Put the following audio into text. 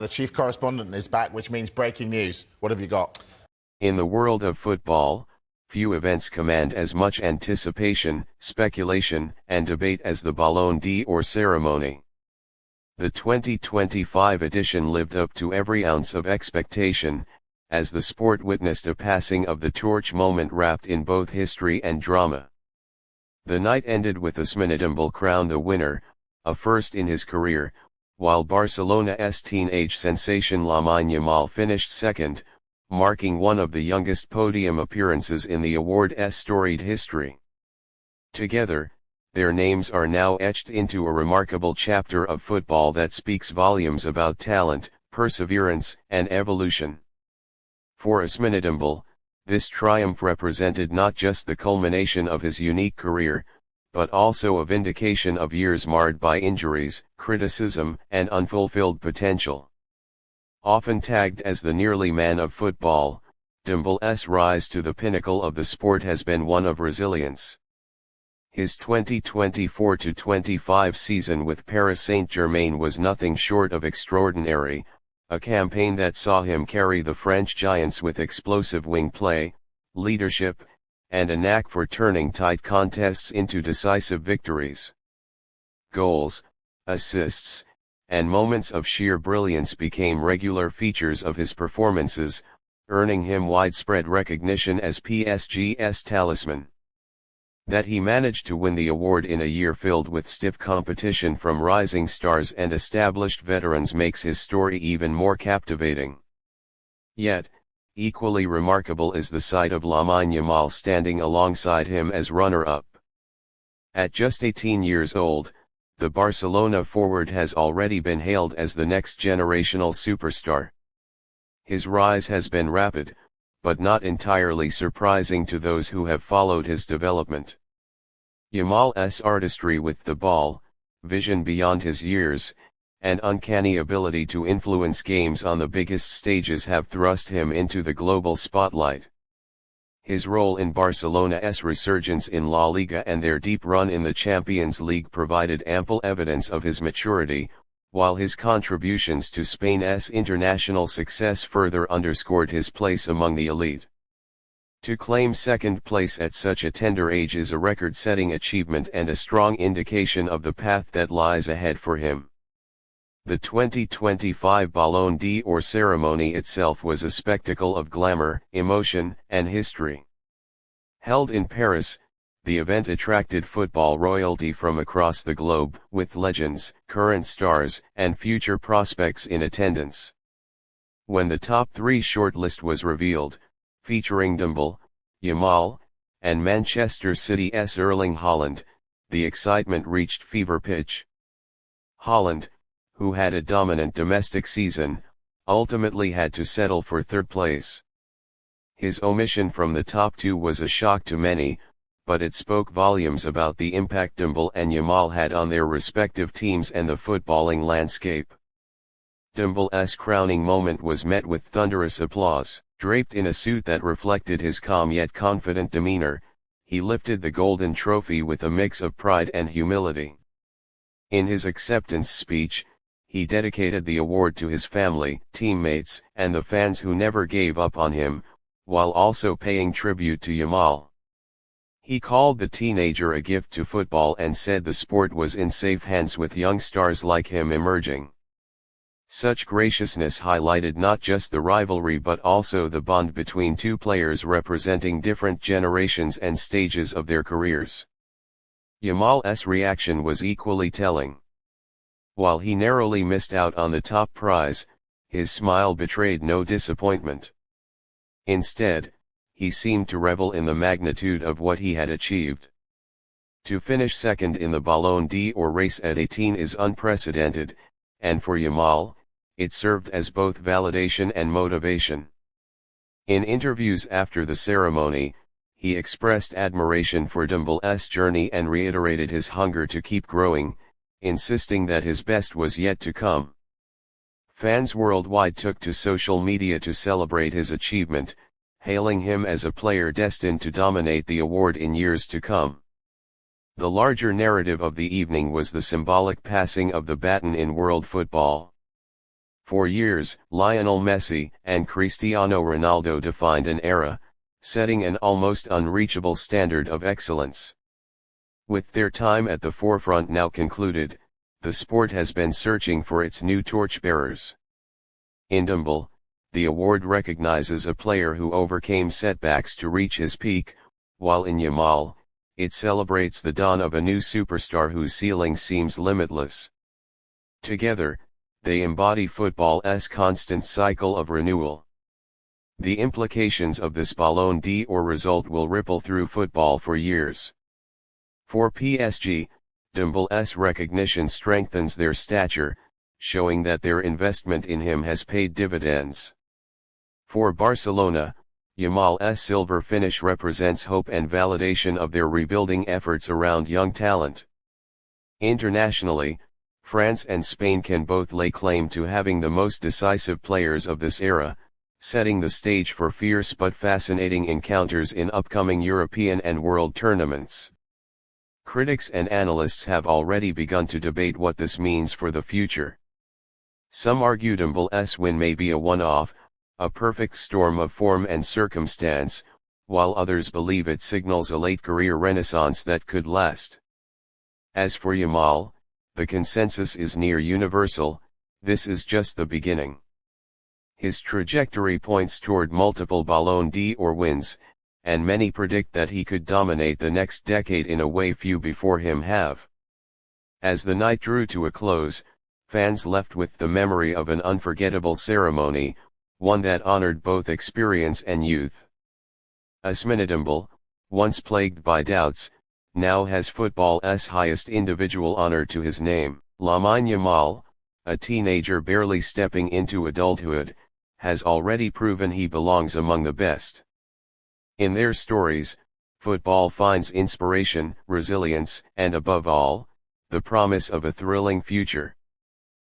The chief correspondent is back, which means breaking news. What have you got? In the world of football, few events command as much anticipation, speculation, and debate as the Ballon d'Or ceremony. The 2025 edition lived up to every ounce of expectation, as the sport witnessed a passing of the torch moment wrapped in both history and drama. The night ended with Ousmane Dembélé crowned the winner, a first in his career, while Barcelona's teenage sensation Lamine Yamal finished second, marking one of the youngest podium appearances in the award's storied history. Together, their names are now etched into a remarkable chapter of football that speaks volumes about talent, perseverance, and evolution. For Ousmane Dembélé, this triumph represented not just the culmination of his unique career, but also a vindication of years marred by injuries, criticism, and unfulfilled potential. Often tagged as the nearly man of football, Dembélé's rise to the pinnacle of the sport has been one of resilience. His 2024-25 season with Paris Saint-Germain was nothing short of extraordinary, a campaign that saw him carry the French giants with explosive wing play, leadership, and a knack for turning tight contests into decisive victories. Goals, assists, and moments of sheer brilliance became regular features of his performances, earning him widespread recognition as PSG's talisman. That he managed to win the award in a year filled with stiff competition from rising stars and established veterans makes his story even more captivating. Yet, equally remarkable is the sight of Lamine Yamal standing alongside him as runner-up. At just 18 years old, the Barcelona forward has already been hailed as the next generational superstar. His rise has been rapid, but not entirely surprising to those who have followed his development. Yamal's artistry with the ball, vision beyond his years, and uncanny ability to influence games on the biggest stages have thrust him into the global spotlight. His role in Barcelona's resurgence in La Liga and their deep run in the Champions League provided ample evidence of his maturity, while his contributions to Spain's international success further underscored his place among the elite. To claim second place at such a tender age is a record-setting achievement and a strong indication of the path that lies ahead for him. The 2025 Ballon d'Or ceremony itself was a spectacle of glamour, emotion, and history. Held in Paris, the event attracted football royalty from across the globe, with legends, current stars, and future prospects in attendance. When the top three shortlist was revealed, featuring Dembélé, Yamal, and Manchester City's Erling Haaland, the excitement reached fever pitch. Haaland, who had a dominant domestic season, ultimately had to settle for third place. His omission from the top two was a shock to many, but it spoke volumes about the impact Dembélé and Yamal had on their respective teams and the footballing landscape. Dembélé's crowning moment was met with thunderous applause. Draped in a suit that reflected his calm yet confident demeanor, he lifted the golden trophy with a mix of pride and humility. In his acceptance speech, he dedicated the award to his family, teammates, and the fans who never gave up on him, while also paying tribute to Yamal. He called the teenager a gift to football and said the sport was in safe hands with young stars like him emerging. Such graciousness highlighted not just the rivalry but also the bond between two players representing different generations and stages of their careers. Yamal's reaction was equally telling. While he narrowly missed out on the top prize, his smile betrayed no disappointment. Instead, he seemed to revel in the magnitude of what he had achieved. To finish second in the Ballon d'Or race at 18 is unprecedented, and for Yamal, it served as both validation and motivation. In interviews after the ceremony, he expressed admiration for Dembélé's journey and reiterated his hunger to keep growing, insisting that his best was yet to come. Fans worldwide took to social media to celebrate his achievement, hailing him as a player destined to dominate the award in years to come. The larger narrative of the evening was the symbolic passing of the baton in world football. For years, Lionel Messi and Cristiano Ronaldo defined an era, setting an almost unreachable standard of excellence. With their time at the forefront now concluded, the sport has been searching for its new torchbearers. In Dembélé, the award recognizes a player who overcame setbacks to reach his peak, while in Yamal, it celebrates the dawn of a new superstar whose ceiling seems limitless. Together, they embody football's constant cycle of renewal. The implications of this Ballon d'Or result will ripple through football for years. For PSG, Dembélé's recognition strengthens their stature, showing that their investment in him has paid dividends. For Barcelona, Yamal's silver finish represents hope and validation of their rebuilding efforts around young talent. Internationally, France and Spain can both lay claim to having the most decisive players of this era, setting the stage for fierce but fascinating encounters in upcoming European and world tournaments. Critics and analysts have already begun to debate what this means for the future. Some argue Dembélé's win may be a one-off, a perfect storm of form and circumstance, while others believe it signals a late career renaissance that could last. As for Yamal, the consensus is near universal: this is just the beginning. His trajectory points toward multiple Ballon d'Or wins, and many predict that he could dominate the next decade in a way few before him have. As the night drew to a close, fans left with the memory of an unforgettable ceremony, one that honored both experience and youth. Ousmane Dembélé, once plagued by doubts, now has football's highest individual honor to his name. Lamine Yamal, a teenager barely stepping into adulthood, has already proven he belongs among the best. In their stories, football finds inspiration, resilience, and above all, the promise of a thrilling future.